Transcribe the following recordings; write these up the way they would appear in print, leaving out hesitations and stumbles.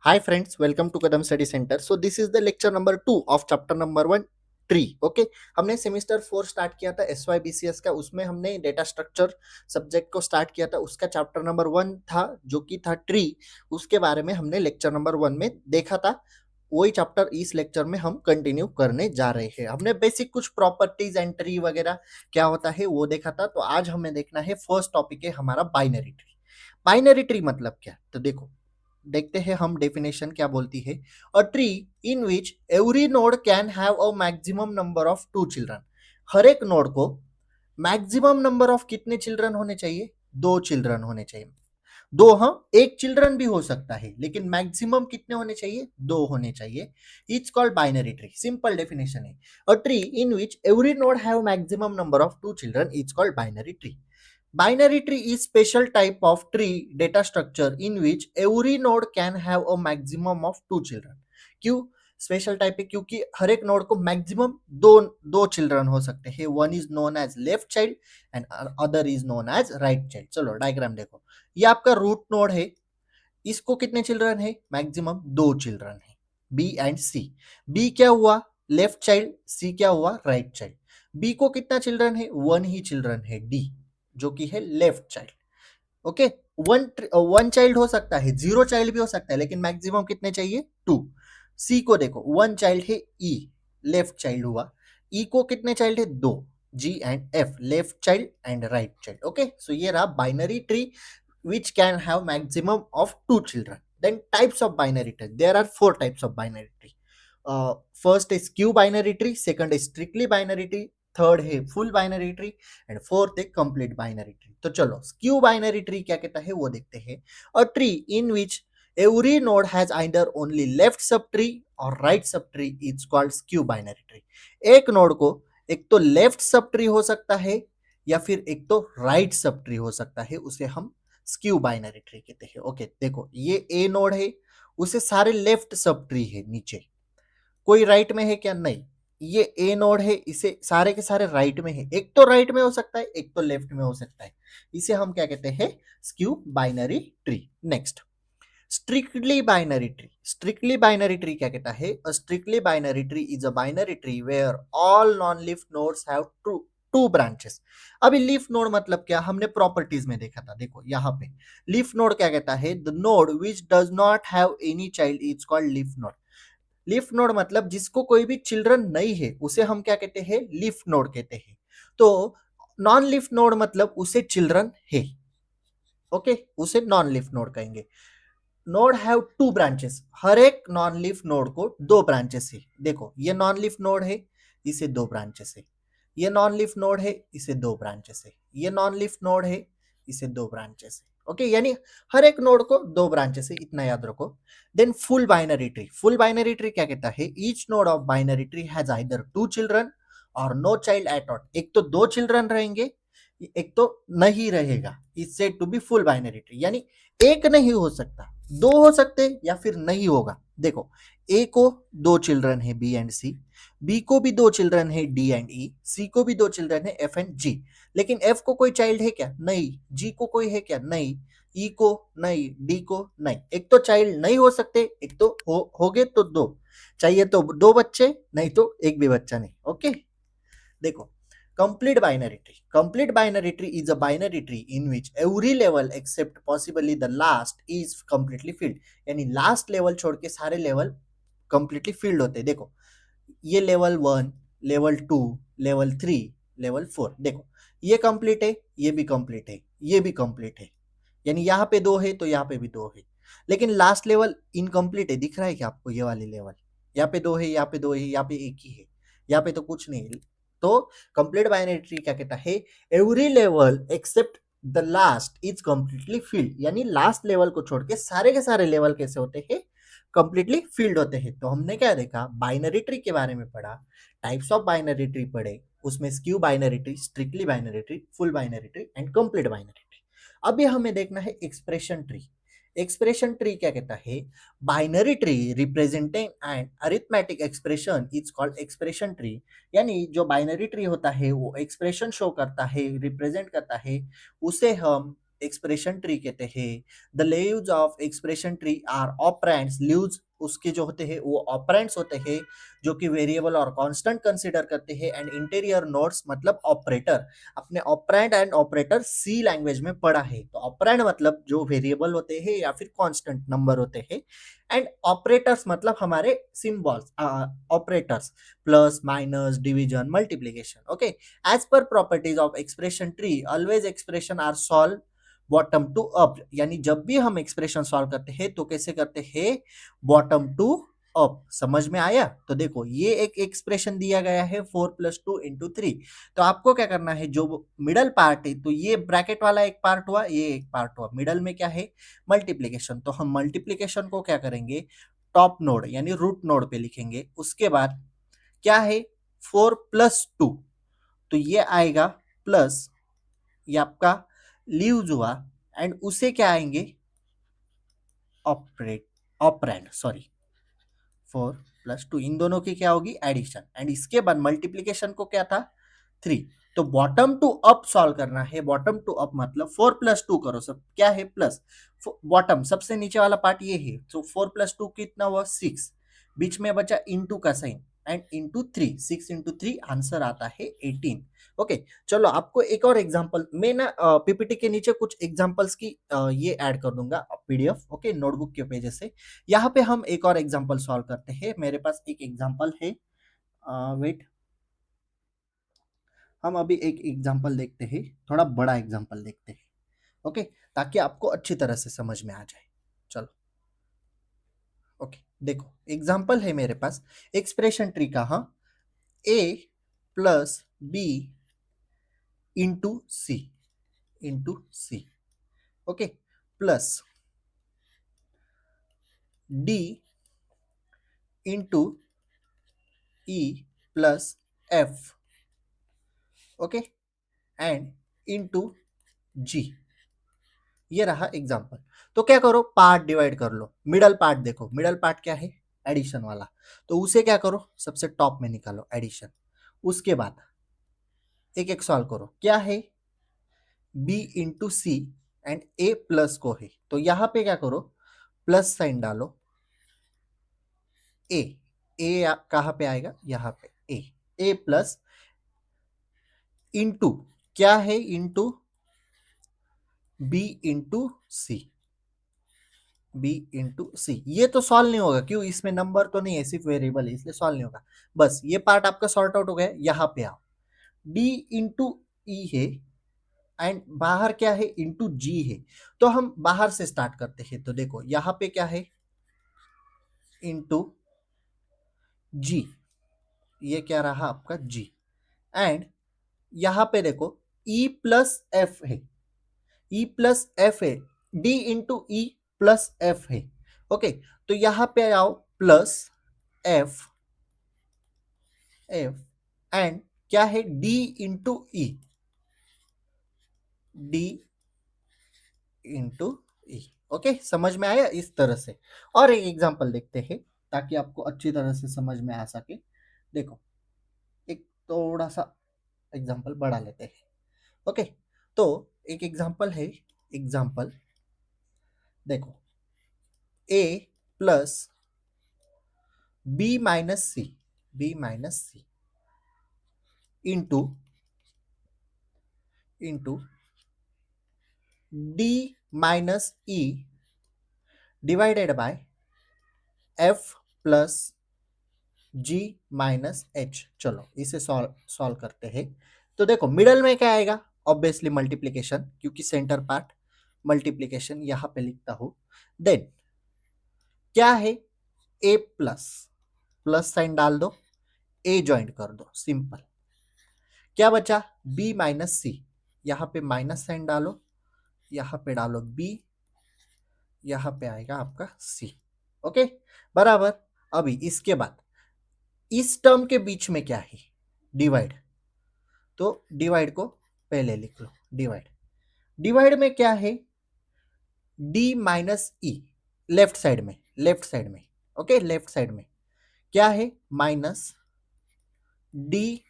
Hi friends, welcome to Kadam Study Center. So this is the lecture number 2 of chapter number 1 tree okay हमने semester 4 start किया था S Y B C S का। उसमें हमने data structure subject को start किया था। उसका चैप्टर नंबर 1 था जो कि था ट्री। उसके बारे में हमने लेक्चर नंबर 1 में देखा था। वही चैप्टर इस लेक्चर में हम कंटिन्यू करने जा रहे हैं। हमने बेसिक कुछ प्रॉपर्टीज एंड ट्री वगैरह क्या होता है वो देखा था। तो आज हमें देखना है फर्स्ट टॉपिक है हमारा बाइनरी ट्री। बाइनरी ट्री मतलब क्या? तो देखो देखते हैं हम डेफिनेशन क्या बोलती है। A tree in which every node can have a maximum number of two children. हर एक नोड को मैक्सिमम नंबर ऑफ कितने चिल्ड्रन होने चाहिए? दो चिल्ड्रन होने चाहिए। दो, हाँ, एक चिल्ड्रन भी हो सकता है लेकिन मैक्सिमम कितने होने चाहिए? दो होने चाहिए। It's called binary tree. Simple definition है। A tree in which every node have maximum number of two children it's called binary tree. Binary tree is special type of tree data structure in which every node can have a maximum of two children. क्यों special type है? क्योंकि हर एक node को maximum दो दो children हो सकते हैं। One is known as left child and other is known as right child. चलो डायग्राम देखो। ये आपका रूट नोड है। इसको कितने चिल्ड्रन है? मैक्सिमम दो चिल्ड्रन है, बी एंड सी। बी क्या हुआ? Left child. सी क्या हुआ? Right child. बी को कितना चिल्ड्रन है? वन ही चिल्ड्रन है, डी, जो कि है left child. Okay, one one child हो सकता है, जीरो चाइल्ड भी हो सकता है, लेकिन मैक्सिमम कितने चाहिए? टू। सी को देखो, वन चाइल्ड है, ई, लेफ्ट चाइल्ड हुआ। ई को कितने चाइल्ड है? दो, G and F, left child and right child. Okay, so ये रहा binary tree which can have maximum of two children. Then types of binary tree, there are four types of binary tree. First is skew binary tree, second is strictly binary tree, third है full binary tree and fourth है complete binary tree. तो चलो skew binary tree क्या कहता है वो देखते हैं। A tree in which every node has either only left sub tree और right sub tree is called skew binary tree. एक नोड को एक तो लेफ्ट सब ट्री हो सकता है या फिर एक तो राइट सब ट्री हो सकता है, उसे हम स्क्यू बाइनरी ट्री कहते हैं। ओके देखो, ये ए नोड है, उसे सारे लेफ्ट सब ट्री है नीचे, कोई राइट में है क्या? नहीं। ये ए नोड है, इसे सारे के सारे राइट में है। एक तो राइट में हो सकता है, एक तो लेफ्ट में हो सकता है। इसे हम क्या कहते हैं? Skew binary tree. Next, strictly binary tree. Strictly binary tree क्या कहता है? A strictly binary tree is a binary tree where all non leaf nodes have two two branches. अभी लीफ नोड मतलब क्या? हमने प्रॉपर्टीज में देखा था। देखो यहाँ पे लीफ नोड क्या कहता है? The node which does not have any child is called leaf node. Leaf node मतलब जिसको कोई भी चिल्ड्रन नहीं है उसे हम क्या कहते हैं? लीफ नोड कहते हैं। तो नॉन लीफ नोड मतलब उसे चिल्ड्रन है। ओके, उसे नॉन लीफ नोड कहेंगे। नोड हैव टू ब्रांचेस, हर एक नॉन लीफ नोड को दो ब्रांचेस है। देखो ये नॉन लीफ नोड है, इसे दो ब्रांचेस है। ये नॉन लीफ नोड है, इसे दो ब्रांचेस है। ये नॉन लीफ नोड है, इसे दो ब्रांचेस है। ओके, यानी हर एक नोड को दो ब्रांचेस है, इतना याद रखो। Then full binary tree. Full binary tree क्या कहता है? Each node of binary tree has either two children और नो चाइल्ड एट ऑल। एक तो दो चिल्ड्रन रहेंगे, एक तो नहीं रहेगा। Is said to be full binary tree, यानी एक नहीं हो सकता, दो हो सकते या फिर नहीं होगा। देखो ए को दो चिल्ड्रन है, बी एंड सी। बी को भी दो चिल्ड्रन है, डी एंड ई। सी को भी दो चिल्ड्रन है, एफ एंड जी। लेकिन एफ को कोई चाइल्ड है क्या? नहीं। जी को कोई है क्या? नहीं। ई को नहीं, डी को नहीं। एक तो चाइल्ड नहीं हो सकते, एक तो होगे तो दो चाहिए, तो दो बच्चे, नहीं तो एक भी बच्चा नहीं। ओके देखो, complete binary tree. Complete binary tree is a binary tree in which every level except possibly the last is completely filled. यानी लास्ट लेवल छोड़ के सारे लेवल कंप्लीटली फील्ड होते हैं। देखो ये level one, level two, level three, level four. देखो ये कंप्लीट है, ये भी कंप्लीट है, ये भी कंप्लीट है। यानी यहाँ पे दो है तो यहाँ पे भी दो है, लेकिन लास्ट लेवल इनकम्प्लीट है। दिख रहा है क्या आपको? ये वाली लेवल, यहाँ पे दो है, यहाँ पे दो है, यहाँ पे एक ही है, यहाँ पे तो कुछ नहीं है। तो कंप्लीट बाइनरी ट्री क्या कहता है? Every level except the last is completely filled. यानी लास्ट लेवल को छोड़ के सारे लेवल कैसे होते हैं? कंप्लीटली फील्ड होते हैं। तो हमने क्या देखा? बाइनरी ट्री के बारे में पढ़ा, टाइप्स ऑफ बाइनरी ट्री पढ़े, उसमें skew binary tree, strictly binary tree, full binary tree and complete binary tree. अभी हमें देखना है एक्सप्रेशन ट्री। एक्सप्रेशन ट्री क्या कहता है? Binary tree representing and arithmetic expression is called expression tree. यानी जो बाइनरी ट्री होता है वो एक्सप्रेशन शो करता है, रिप्रेजेंट करता है, उसे हम एक्सप्रेशन ट्री कहते हैं। The leaves of expression tree are operands. Leaves उसके जो होते हैं वो ऑपरेंड्स होते हैं जो कि वेरिएबल और कांस्टेंट कंसीडर करते हैं। एंड इंटीरियर नोड्स मतलब ऑपरेटर। अपने operand and operator C language में पढ़ा है। तो ऑपरेंड मतलब जो वेरिएबल होते हैं या फिर कांस्टेंट नंबर होते हैं। एंड ऑपरेटर्स मतलब हमारे symbols operators, plus minus division multiplication. Okay, as per properties of expression tree always expression are solve bottom to up. यानी जब भी हम एक्सप्रेशन सॉल्व करते हैं तो कैसे करते हैं, बॉटम टू अप। समझ में आया? तो देखो ये एक एक्सप्रेशन दिया गया है 4+2 × 3। तो आपको क्या करना है, जो मिडल पार्ट है, तो ये ब्रैकेट वाला एक पार्ट हुआ, ये एक पार्ट हुआ, मिडल में क्या है, मल्टीप्लीकेशन। तो हम मल्टीप्लीकेशन को क्या करेंगे, टॉप नोड यानी रूट नोड पे लिखेंगे। उसके बाद क्या है, 4+2, तो ये आएगा प्लस, ये आपका लीव्स हुआ, एंड उसे क्या आएंगे, ऑपरेट ऑपरेंड, सॉरी 4+2, इन दोनों की क्या होगी, एडिशन। एंड इसके बाद मल्टीप्लीकेशन को क्या था, 3। तो बॉटम टू अप सॉल्व करना है। बॉटम टू अप मतलब 4+2 करो, सब क्या है, प्लस बॉटम सबसे नीचे वाला पार्ट ये है। तो 4+2 कितना हुआ, 6, बीच में बचा इंटू का साइन, एंड इंटू 3, 6 × 3 आंसर आता है 18। ओके, चलो आपको एक और एग्जांपल, मैं ना पीपीटी के नीचे कुछ एग्जांपल्स की ये ऐड कर दूंगा पीडीएफ, ओके, नोटबुक के पेज से। यहाँ पे हम एक और एग्जांपल सॉल्व करते हैं। मेरे पास एक एग्जांपल है, वेट, हम अभी एक एग्जांपल देखते हैं, थोड़ा बड़ा एग्जांपल देखते हैं, ओके, ताकि आपको अच्छी तरह से समझ में आ जाए। चलो, ओके, देखो एग्जांपल है मेरे पास एक्सप्रेशन ट्री का, हाँ, a+b × c, okay, plus d × e plus f, okay, and into g। ये रहा एग्जाम्पल। तो क्या करो, पार्ट डिवाइड कर लो। मिडल पार्ट देखो, मिडल पार्ट क्या है, एडिशन वाला, तो उसे क्या करो, सबसे टॉप में निकालो एडिशन। उसके बाद एक एक सॉल्व करो, क्या है, b × c and a plus को है, तो यहां पे क्या करो, प्लस साइन डालो, a, कहां पे आएगा, यहां पे a प्लस इंटू क्या है, इंटू b × c। ये तो सॉल्व नहीं होगा, क्यों, इसमें नंबर तो नहीं है, सिर्फ वेरिएबल है, इसलिए सॉल्व नहीं होगा। बस ये पार्ट आपका सॉर्ट आउट हो गया। यहाँ पे आओ, d × e है, एंड बाहर क्या है, इंटू जी है। तो हम बाहर से स्टार्ट करते हैं। तो देखो यहाँ पे क्या है, इंटू जी, ये क्या रहा आपका जी, एंड यहाँ पे देखो e प्लस एफ है, ई प्लस एफ है, D into E plus F है, ओके। तो यहां पे आओ, प्लस एफ, एफ, एंड क्या है, डी इंटू ई, डी इंटू ई, ओके, समझ में आया इस तरह से। और एक एग्जांपल देखते हैं ताकि आपको अच्छी तरह से समझ में आ सके। देखो एक थोड़ा सा एग्जांपल बढ़ा लेते हैं, ओके। तो एक एग्जांपल है, एग्जांपल देखो, a plus b minus c into d minus e divided by f plus g minus h. चलो इसे सॉल्व करते हैं। तो देखो मिडल में क्या आएगा, ऑब्वियसली मल्टीप्लीकेशन, क्योंकि सेंटर पार्ट मल्टीप्लीकेशन यहां पे लिखता हूं। देन क्या है, ए प्लस, प्लस साइन डाल दो, ए ज्वाइंट कर दो, सिंपल। क्या बचा, बी माइनस सी, यहां पे माइनस साइन डालो, यहां पे डालो बी, यहां पे आएगा आपका सी, ओके, बराबर। अभी इसके बाद इस टर्म के बीच में क्या है, डिवाइड, तो डिवाइड को पहले लिख लो, डिवाइड, डिवाइड में क्या है, D minus E, left side में, लेफ्ट साइड में, ओके, लेफ्ट साइड में क्या है, minus D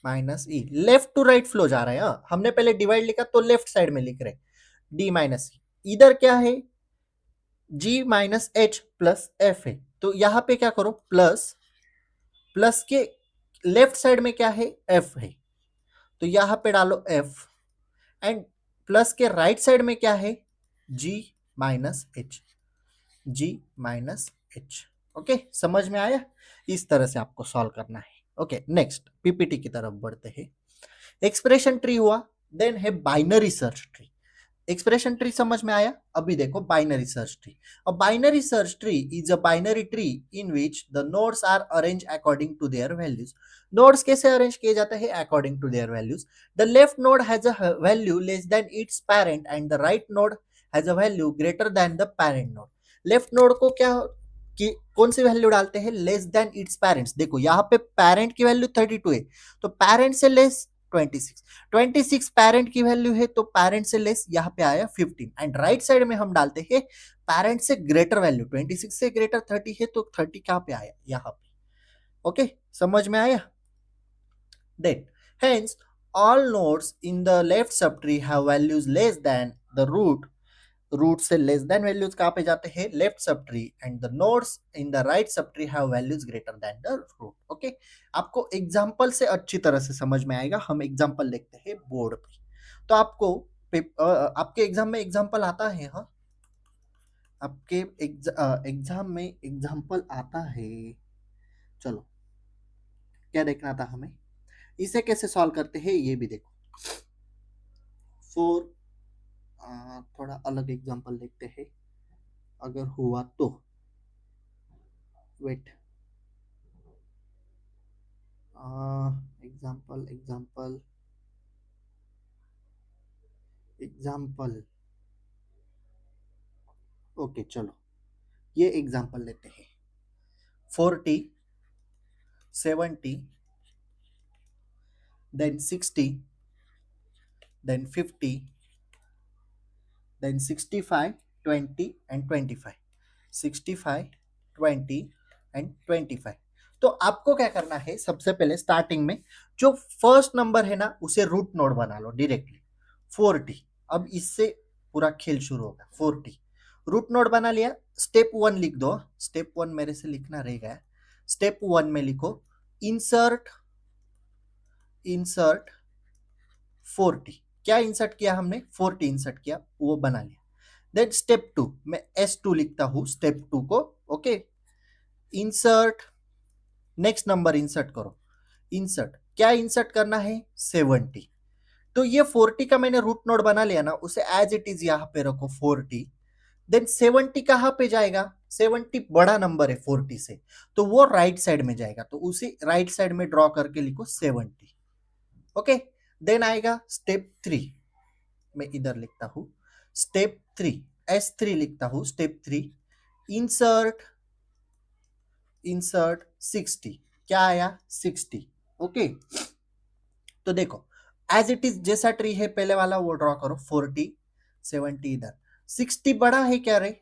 minus E, left to right flow जा रहा है। हाँ, हमने पहले डिवाइड लिखा तो लेफ्ट साइड में लिख रहे डी माइनस ई। इधर क्या है, जी माइनस एच प्लस एफ है, तो यहां पे क्या करो, प्लस, प्लस के लेफ्ट साइड में क्या है, एफ है, तो यहां पे डालो एफ, एंड प्लस के राइट साइड में क्या है, जी माइनस एच, जी माइनस एच। ओके, समझ में आया? इस तरह से आपको सॉल्व करना है। ओके, नेक्स्ट पीपीटी की तरफ बढ़ते हैं। एक्सप्रेशन ट्री हुआ, देन है binary search tree. Expression tree समझ में आया? अभी देखो binary search tree. A binary search tree is a binary tree in which the nodes are arrange according to their values. Nodes कैसे अरेंज किए जाते हैं? According to their values. The left node has a value less than its parent and the right node has a value greater than the parent node. Left node को क्या कि कौन सी value डालते हैं? Less than its parents. देखो यहाँ पे parent की वैल्यू 32 है, तो पेरेंट से लेस 26, 26 पेरेंट की वैल्यू है, तो पेरेंट से लेस यहाँ पे आया 15, एंड राइट साइड में हम डालते हैं पेरेंट से ग्रेटर वैल्यू, 26 से ग्रेटर 30 है, तो 30 कहाँ पे आया? यहाँ पे। ओके, समझ में आया? Then hence all nodes in the left subtree have values less than the root, root से लेस देन वैल्यूज कहाँ पे जाते हैं? लेफ्ट सब tree, and the nodes in the right सब tree have values greater than the root. Okay, आपको example से अच्छी तरह से समझ में आएगा। हम एग्जांपल देखते हैं बोर्ड पे, तो आपको आपके एग्जाम में एग्जांपल आता है। हाँ, आपके एग्जाम में एग्जांपल आता है। चलो, क्या देखना था हमें, इसे कैसे सॉल्व करते हैं ये भी देखो। फोर, थोड़ा अलग एग्जांपल देखते हैं, अगर हुआ तो। Wait, example example example. Okay, चलो ये एग्जाम्पल लेते हैं। 40, 70, then 60, then 50, then 65, 20 and 25, 65, 20 and 25। तो आपको क्या करना है, सबसे पहले स्टार्टिंग में जो फर्स्ट नंबर है ना, उसे रूट नोड बना लो डायरेक्टली, 40। अब इससे पूरा खेल शुरू होगा। 40 रूट नोड बना लिया, स्टेप 1 लिख दो। स्टेप 1 मेरे से लिखना रह गया। स्टेप 1 में लिखो इंसर्ट, इंसर्ट 40। क्या इंसर्ट किया हमने? 40 इंसर्ट किया, वो बना लिया। देन स्टेप 2 मैं S2 लिखता हूं स्टेप 2 को। Okay, insert, next number insert करो। इंसर्ट, क्या इंसर्ट करना है? 70। तो ये 40 का मैंने रूट नोड बना लिया ना, उसे एज इट इज यहाँ पे रखो 40। देन 70 कहाँ पे जाएगा? 70 बड़ा नंबर है 40 से, तो वो राइट साइड में जाएगा, तो उसी राइट साइड में ड्रॉ करके लिखो 70। ओके, देन आएगा स्टेप 3, मैं इधर लिखता हूं स्टेप 3, S3 लिखता हूं स्टेप 3। इंसर्ट, इंसर्ट 60, क्या आया? 60। ओके, तो देखो एज इट इज जैसा ट्री है पहले वाला वो ड्रॉ करो, 40, 70 इधर। 60 बड़ा है क्या रे?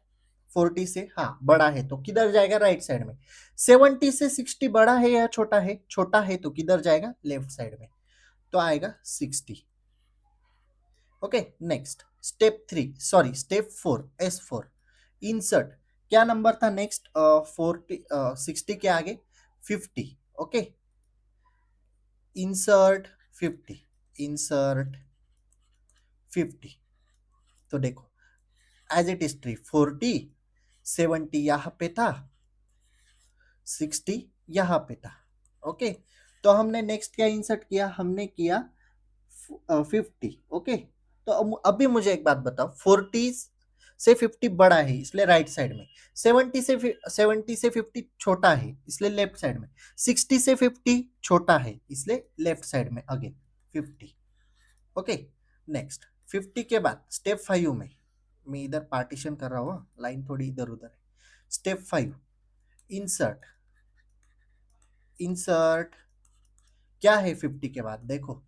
40 से, हाँ बड़ा है, तो किधर जाएगा? राइट साइड में। 70 से 60 बड़ा है या छोटा है? छोटा है, तो किधर जाएगा? लेफ्ट साइड में, तो आएगा 60। Okay, next step 3, sorry step 4, S4। Insert, क्या नंबर था नेक्स्ट? 40, 60 के आगे 50। Okay, insert 50, insert 50। तो देखो एज इट इज ट्री, 40, 70 यहाँ पे था, 60 यहाँ पे था। ओके, तो हमने नेक्स्ट क्या इंसर्ट किया? हमने किया 50। ओके, तो अभी मुझे एक बात बताओ, 40 से 50 बड़ा है इसलिए राइट साइड में, 70 से 50 छोटा है इसलिए लेफ्ट साइड में, 60 से 50 छोटा है इसलिए लेफ्ट साइड में अगेन 50। ओके, नेक्स्ट 50 के बाद स्टेप 5 में, मैं इधर पार्टीशन कर रहा हूँ, लाइन थोड़ी इधर उधर है। स्टेप 5, इंसर्ट, इंसर्ट क्या है 50 के बाद? देखो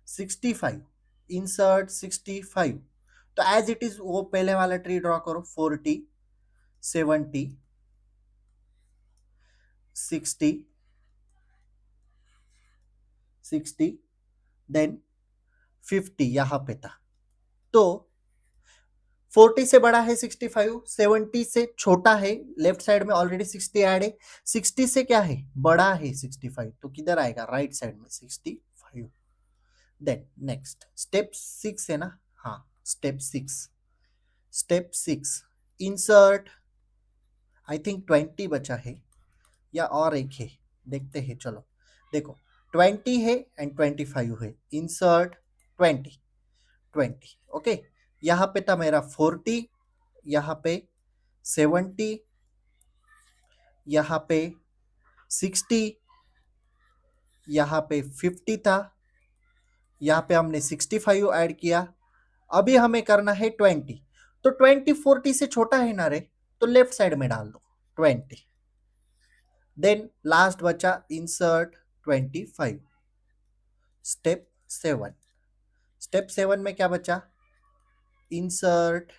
65, इंसर्ट 65। तो एज इट इज वो पहले वाला ट्री ड्रॉ करो, 40, 70, 60, 60 देन 50 यहाँ पे था। तो 40 से बड़ा है 65, 70 से छोटा है, लेफ्ट साइड में ऑलरेडी 60 ऐड है, 60 से क्या है बड़ा है 65, तो किधर आएगा राइट साइड में 65। देन नेक्स्ट स्टेप 6 है ना, हाँ step 6, step 6 insert, I think 20 बचा है या और एक है, देखते हैं चलो। देखो 20 है एंड 25 है, इंसर्ट 20, 20 ओके। यहाँ पे था मेरा 40, यहाँ पे 70, यहाँ पे 60, यहाँ पे 50 था, यहाँ पे हमने 65 ऐड किया, अभी हमें करना है 20। तो 20 40 से छोटा है ना रे, तो लेफ्ट साइड में डाल दो 20। देन लास्ट बचा इंसर्ट 25, स्टेप 7, स्टेप 7 में क्या बचा इंसर्ट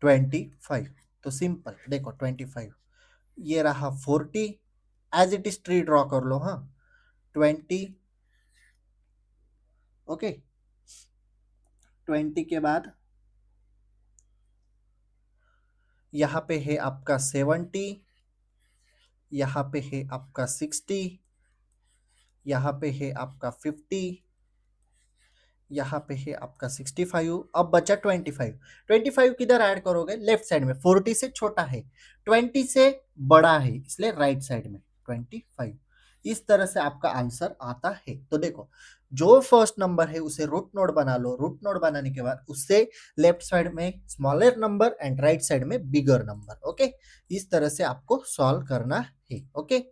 25। तो सिंपल देखो 25, ये रहा 40, as it is tree draw कर लो, हाँ 20 ओके। 20 के बाद यहाँ पे है आपका 70, यहाँ पे है आपका 60, यहाँ पे है आपका 50, यहाँ पे है आपका 65, अब बचा 25। 25 किधर ऐड करोगे लेफ्ट साइड में, 40 से छोटा है 20 से बड़ा है इसलिए राइट साइड में 25। इस तरह से आपका आंसर आता है। तो देखो जो फर्स्ट नंबर है उसे रूट नोड बना लो, रूट नोड बनाने के बाद उससे लेफ्ट साइड में smaller number and right side में बिगर नंबर, ओके। इस तरह से आपको सॉल्व करना है, ओके।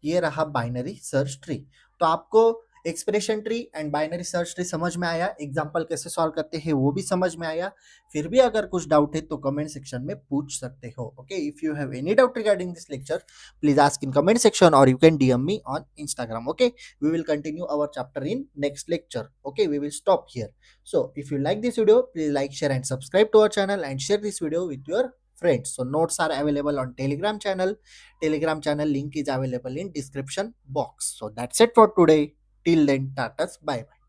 ये रहा बाइनरी सर्च ट्री। तो आपको expression tree and binary search tree समझ में आया, एग्जाम्पल कैसे सॉल्व करते हैं वो भी समझ में आया। फिर भी अगर कुछ डाउट है तो कमेंट सेक्शन में पूछ सकते हो, okay. If you have any doubt regarding this lecture please ask in comment section और you can DM me on Instagram, okay. We will continue our chapter in next lecture, okay. We will stop here. So if you like this video, please like, share and subscribe to our channel and share this video with your friends. So notes are available on Telegram channel. Telegram channel link is available in description box. So that's it for today. Till then, tatas, bye bye.